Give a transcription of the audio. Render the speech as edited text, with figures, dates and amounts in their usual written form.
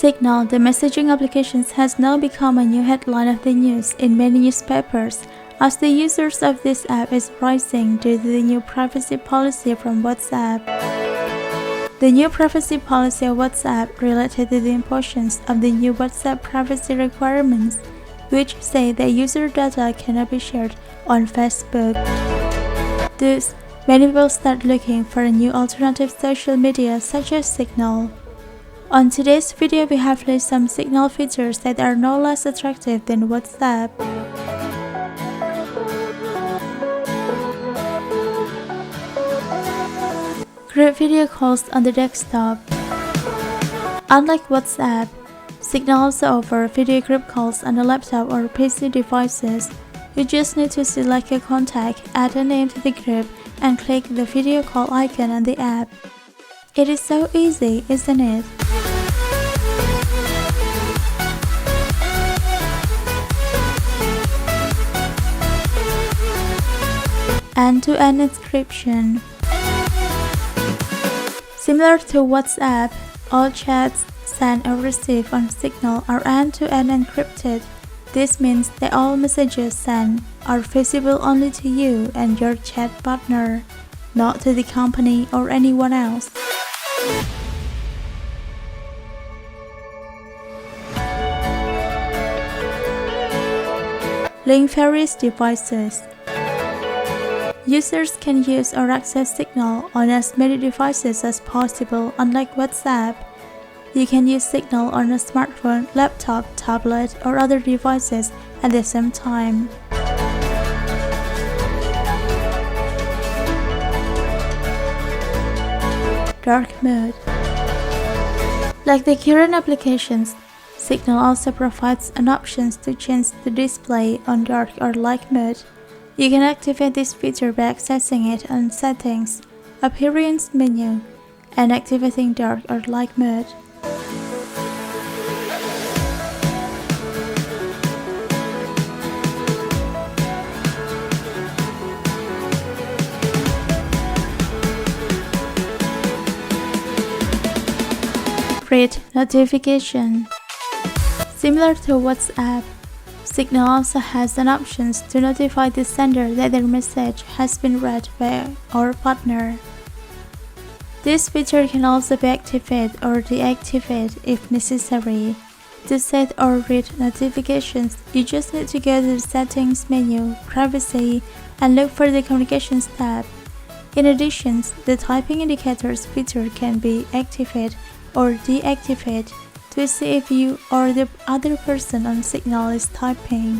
Signal, the messaging application, has now become a new headline of the news in many newspapers, as the users of this app is rising due to the new privacy policy from WhatsApp. The new privacy policy of WhatsApp related to the impositions of the new WhatsApp privacy requirements, which say that user data cannot be shared on Facebook. Thus, many people start looking for a new alternative social media such as Signal. On today's video, we have listed some Signal features that are no less attractive than WhatsApp. Group video calls on the desktop. Unlike WhatsApp, Signal also offers video group calls on the laptop or PC devices. You just need to select a contact, add a name to the group, and click the video call icon on the app. It is so easy, isn't it? End-to-end encryption. Similar to WhatsApp, all chats sent or received on Signal are end-to-end encrypted. This means that all messages sent are visible only to you and your chat partner, not to the company or anyone else. Link various devices. Users can use or access Signal on as many devices as possible. Unlike WhatsApp, you can use Signal on a smartphone, laptop, tablet, or other devices at the same time. Dark mode. Like the current applications, Signal also provides an option to change the display on dark or light mode. You can activate this feature by accessing it on Settings, Appearance menu, and activating dark or light mode. Read notification. Similar to WhatsApp, Signal also has an option to notify the sender that their message has been read by our partner. This feature can also be activated or deactivated if necessary. To set or read notifications, you just need to go to the Settings menu, Privacy, and look for the Communications tab. In addition, the Typing Indicators feature can be activated or deactivated to see if you or the other person on Signal is typing.